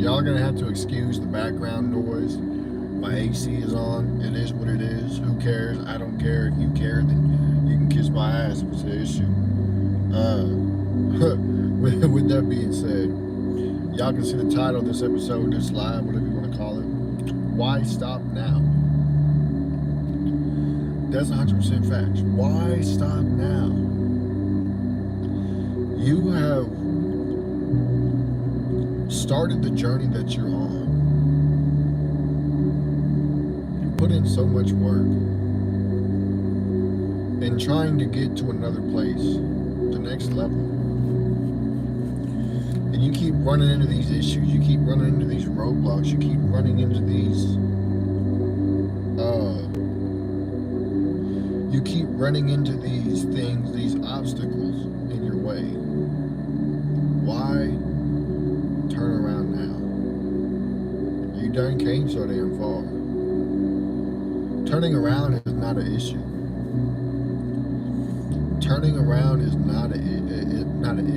Y'all gonna have to excuse the background noise. My AC is on. It is what it is. Who cares? I don't care. If you care, then you can kiss my ass if it's an issue. Uh, with that being said, y'all can see the title of this episode, this live, whatever you want to call it. Why stop now? That's 100% facts. Why stop now? You have started the journey that you're on. You put in so much work in trying to get to another place, the next level. And you keep running into these issues, you keep running into these roadblocks, you keep running into these things, these obstacles in your way. Why turn around now? You done came so damn far. Turning around is not an issue. Turning around is not an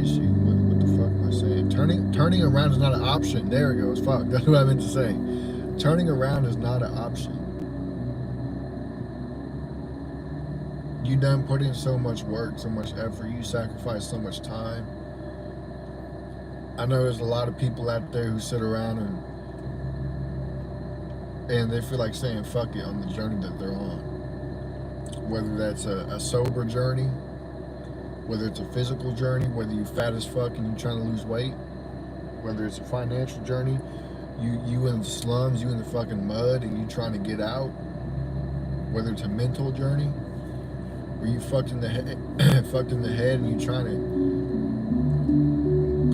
issue. What the fuck am I saying? Turning around is not an option. There it goes. Fuck. That's what I meant to say. Turning around is not an option. You done put in so much work, so much effort. You sacrificed so much time. I know there's a lot of people out there who sit around and they feel like saying fuck it on the journey that they're on. Whether that's a sober journey, whether it's a physical journey, whether you fat as fuck and you're trying to lose weight, whether it's a financial journey, you in the slums, you in the fucking mud and you trying to get out, whether it's a mental journey, where you fucked in the head and you're trying to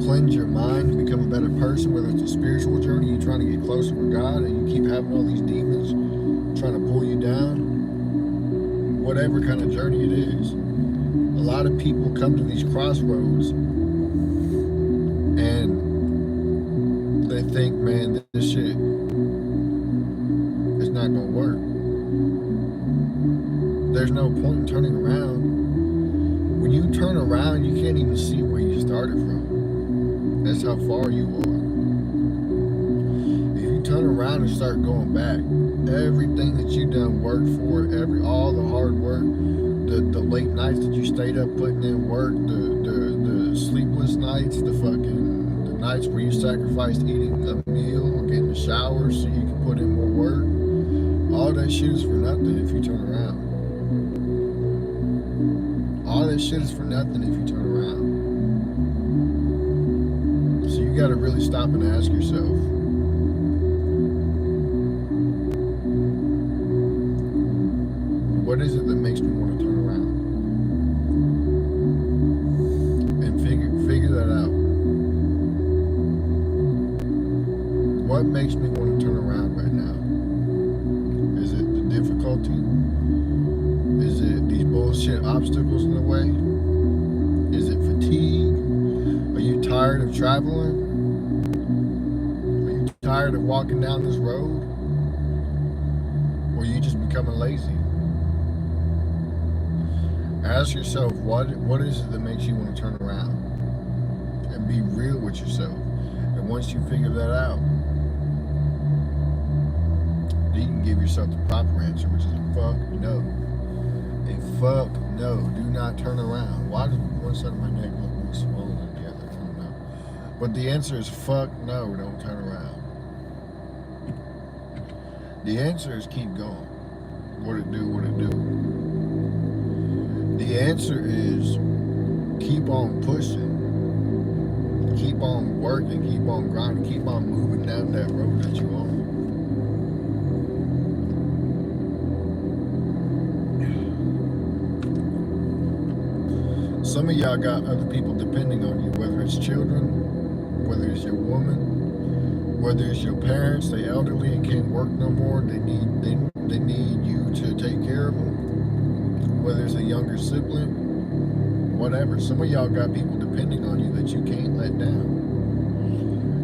cleanse your mind and become a better person, whether it's a spiritual journey, you're trying to get closer with God and you keep having all these demons trying to pull you down, whatever kind of journey it is. A lot of people come to these crossroads and they think, man, this shit is not gonna work. There's no point in turning around. When you turn around, you can't even see where you started from. That's how far you are. If you turn around and start going back, everything that you done worked for, all the hard work, the late nights that you stayed up putting in work, the sleepless nights, the nights where you sacrificed eating a meal or getting a shower so you can put in more work, all that shit is for nothing if you turn around. All that shit is for nothing if you turn around. So you gotta really stop and ask yourself, what is it that makes me want to turn around? And figure that out. What makes me want to turn around right now? Is it the difficulty? Is it these bullshit obstacles in the way? Is it fatigue? Are you tired of traveling? Are you tired of walking down this road? Or are you just becoming lazy? Ask yourself, what is it that makes you want to turn around? And be real with yourself. And once you figure that out, then you can give yourself the proper answer, which is a fuck no. A fuck no. Do not turn around. Why does one side of my neck look more swollen than the other? I don't know. But the answer is fuck no, don't turn around. The answer is keep going. What it do. The answer is keep on pushing. Keep on working, keep on grinding, keep on moving down that road that you're on. Some of y'all got other people depending on you, whether it's children, whether it's your woman, whether it's your parents, they elderly and can't work no more, they need you to take care of them, whether it's a younger sibling, whatever. Some of y'all got people depending on you that you can't let down.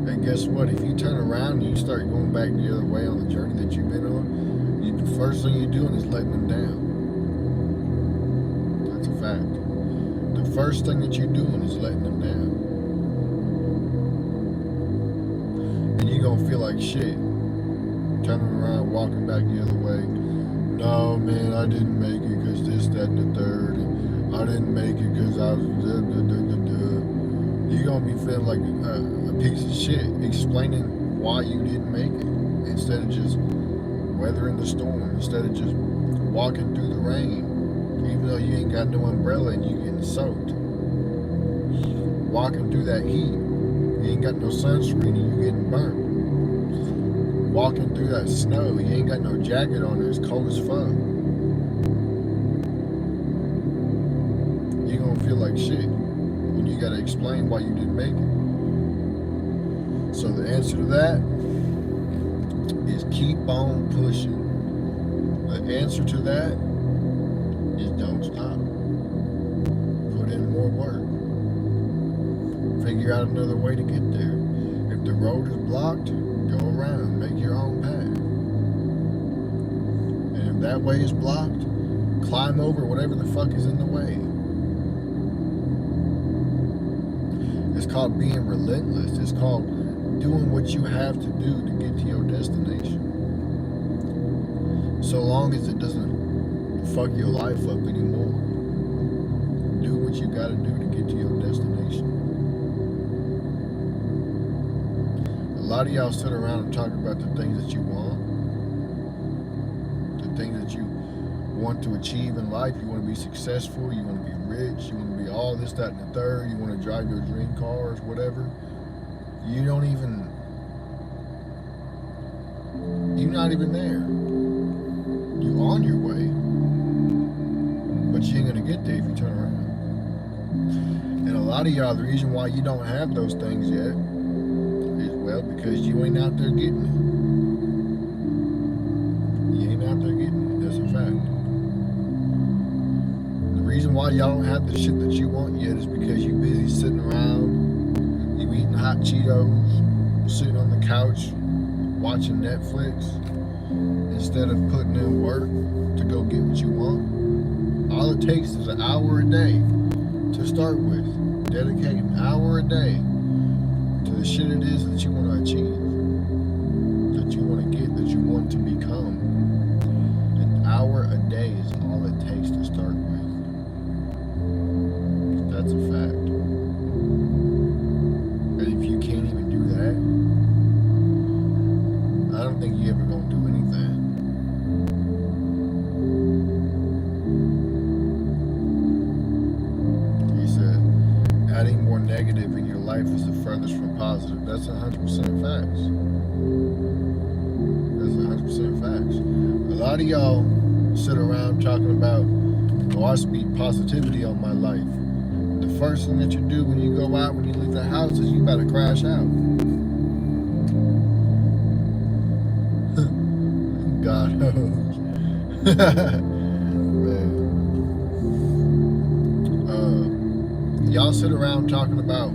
And guess what? If you turn around and you start going back the other way on the journey that you've been on, the first thing you're doing is letting them down. That's a fact. The first thing that you're doing is letting them down. And you're gonna feel like shit. Turning around, walking back the other way. No, man, I didn't make it because this, that, and the third. And I didn't make it because I was You're gonna be feeling like a piece of shit, explaining why you didn't make it instead of just weathering the storm, instead of just walking through the rain, even though you ain't got no umbrella and you getting soaked. Walking through that heat, you ain't got no sunscreen and you getting burnt. Walking through that snow, you ain't got no jacket on, it's cold as fuck. You're gonna feel like shit when you gotta explain why you didn't make it. So the answer to that is keep on pushing. The answer to that is don't stop. Put in more work. Figure out another way to get there. If the road is blocked, go around, make your own path. And if that way is blocked, climb over whatever the fuck is in the way. It's called being relentless. It's called doing what you have to do to get to your destination. So long as it doesn't fuck your life up anymore. Do what you gotta do to get to your destination. A lot of y'all sit around and talk about the things that you want, the things that you want to achieve in life. You want to be successful, you want to be rich, you want to be all this, that, and the third, you want to drive your dream cars, whatever. You're not even there. You're on your way, but you ain't gonna get there if you turn around. And a lot of y'all, the reason why you don't have those things yet is, well, because you ain't out there getting it. You ain't out there getting it. That's a fact. The reason why y'all don't have the shit that you want yet is because you're busy sitting around, you eating hot Cheetos, sitting on the couch, watching Netflix, instead of putting in work to go get what you want. All it takes is an hour a day to start with. Dedicate an hour a day to the shit it is that you want to achieve, that you want to get, that you want to become. An hour a day is all it takes to start with. That's a fact. And if you can't even do that, I don't think you're ever gonna do anything. He said, adding more negative in your life is the furthest from positive. That's 100% facts. That's 100% facts. A lot of y'all sit around talking about, oh, I speak positivity on my life. The first thing that you do when you go out, when you leave the house, is you better crash out. God knows. Man. Y'all sit around talking about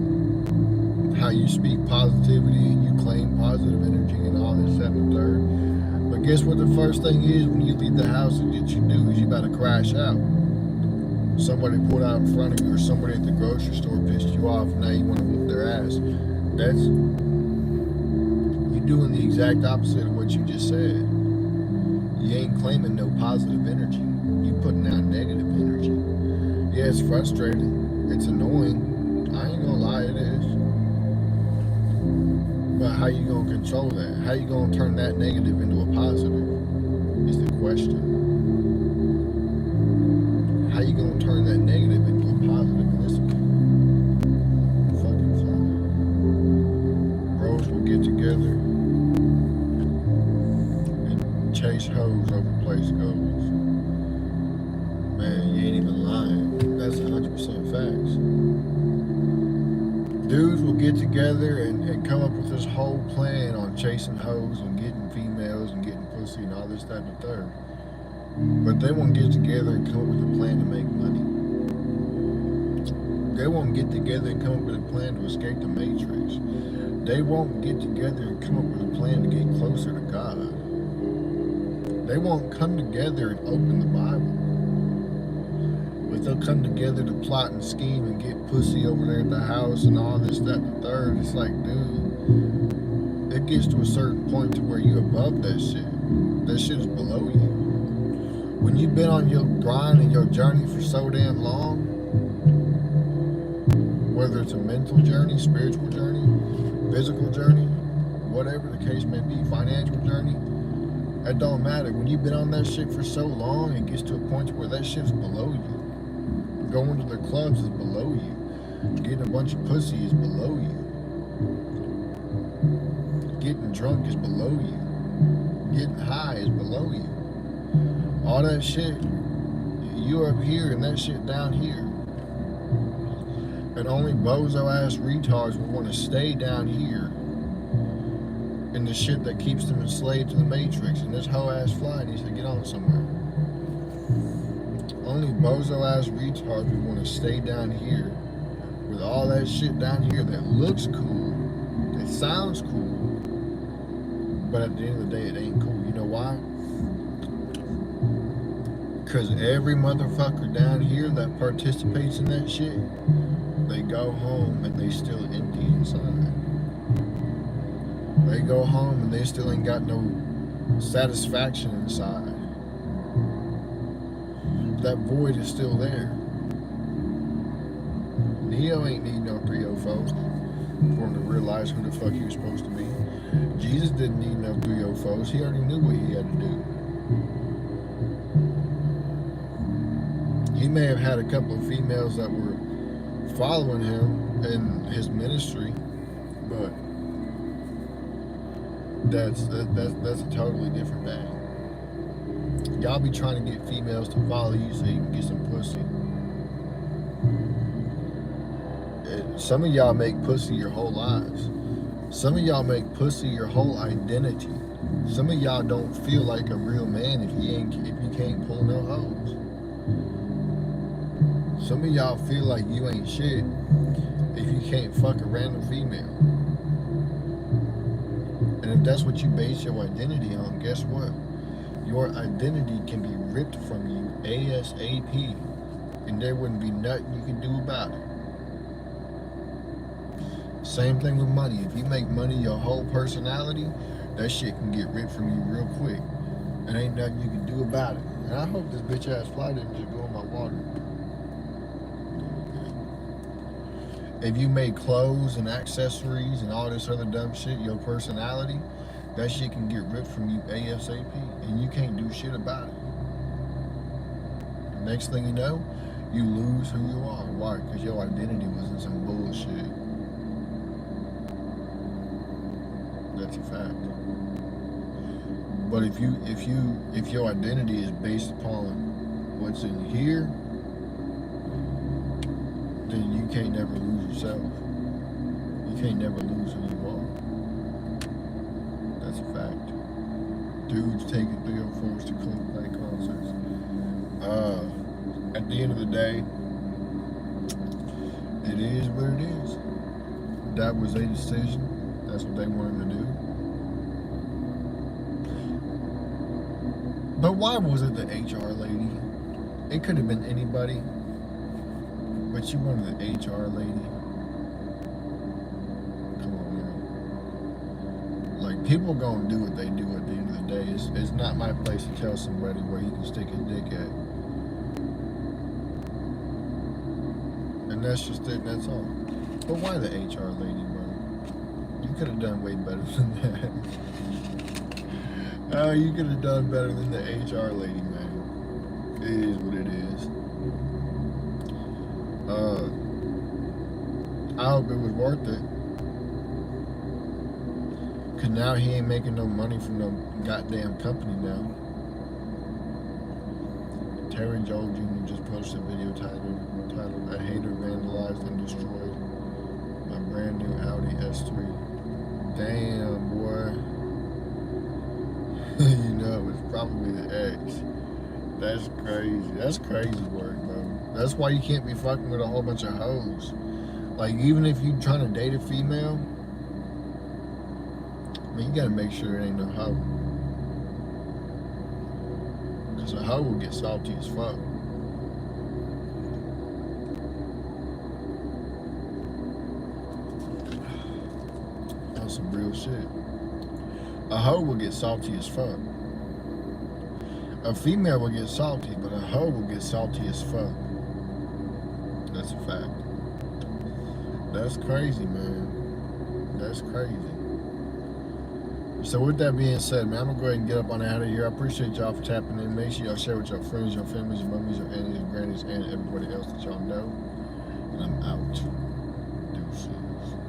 how you speak positivity and you claim positive energy and all this, that, and the third. But guess what the first thing is when you leave the house that you do is you better crash out. Somebody pulled out in front of you, or somebody at the grocery store pissed you off, and now you want to whoop their ass. That's, you're doing the exact opposite of what you just said. You ain't claiming no positive energy. You putting out negative energy. Yeah, it's frustrating. It's annoying. I ain't gonna lie, it is. But how you gonna control that? How you gonna turn that negative into a positive is the question. How you gonna turn that negative into a positive? Listen, fucking fly. Bros will get together and chase hoes over place goes. Man, you ain't even lying. That's 100% facts. Dudes will get together and come up with this whole plan on chasing hoes and getting females and getting pussy and all this, that, and the third. But they won't get together and come up with a plan to make money. They won't get together and come up with a plan to escape the matrix. They won't get together and come up with a plan to get closer to God. They won't come together and open the Bible. But they'll come together to plot and scheme and get pussy over there at the house and all this, that, and the third. It's like, dude, it gets to a certain point to where you above that shit is below you. When you've been on your grind and your journey for so damn long, whether it's a mental journey, spiritual journey, physical journey, whatever the case may be, financial journey, it don't matter. When you've been on that shit for so long, it gets to a point where that shit's below you. Going to the clubs is below you. Getting a bunch of pussy is below you. Getting drunk is below you. Getting high is below you. All that shit, you're up here and that shit down here. And only bozo ass retards will want to stay down here in the shit that keeps them enslaved to the Matrix. And this hoe ass fly needs to get on somewhere. Only bozo ass retards would want to stay down here with all that shit down here that looks cool, that sounds cool, but at the end of the day, it ain't cool. You know why? Because every motherfucker down here that participates in that shit, they go home and they still empty inside. They go home and they still ain't got no satisfaction inside. That void is still there. Neo ain't need no 304 for him to realize who the fuck he was supposed to be. Jesus didn't need no 304s. He already knew what he had to do. He may have had a couple of females that were following him in his ministry, but that's a totally different bag. Y'all be trying to get females to follow you so you can get some pussy. Some of y'all make pussy your whole lives. Some of y'all make pussy your whole identity. Some of y'all don't feel like a real man if you can't pull no hoes. Some of y'all feel like you ain't shit if you can't fuck a random female. And if that's what you base your identity on, guess what? Your identity can be ripped from you ASAP, and there wouldn't be nothing you can do about it. Same thing with money. If you make money your whole personality, that shit can get ripped from you real quick. And ain't nothing you can do about it. And I hope this bitch ass fly didn't just go in my water. If you make clothes and accessories and all this other dumb shit, your personality, that shit can get ripped from you ASAP. And you can't do shit about it. Next thing you know, you lose who you are. Why? Because your identity was in some bullshit. That's a fact. But if your identity is based upon what's in here, then you can't never lose yourself. You can't never lose who you are. That's a fact. Dudes taking 304s to Coldplay concerts. At the end of the day, it is what it is. That was a decision. That's what they wanted to do. But why was it the HR lady? It could have been anybody. But you wanted the HR lady. Come on now. Like, people gonna do what they do at the end of the day. It's not my place to tell somebody where he can stick his dick at. And that's just it, and that's all. But why the HR lady, bro? You could have done way better than that. You could have done better than the HR lady, man. It is what it is. I hope it was worth it. Cause now he ain't making no money from no goddamn company now. Terry Joel Jr. just posted a video titled "A Hater Vandalized and Destroyed My Brand New Audi S3." Damn, boy. You know, it's probably the ex. That's crazy. That's crazy work, bro. That's why you can't be fucking with a whole bunch of hoes. Like, even if you trying to date a female, I mean, you gotta make sure it ain't no hoe. Because a hoe will get salty as fuck. That's some real shit. A hoe will get salty as fuck. A female will get salty, but a hoe will get salty as fuck. That's a fact. That's crazy, man. That's crazy. So with that being said, man, I'm gonna go ahead and get up on out of here. I appreciate y'all for tapping in. Make sure y'all share with your friends, your families, your mummies, your aunties, your grannies, and everybody else that y'all know. And I'm out. Deuces.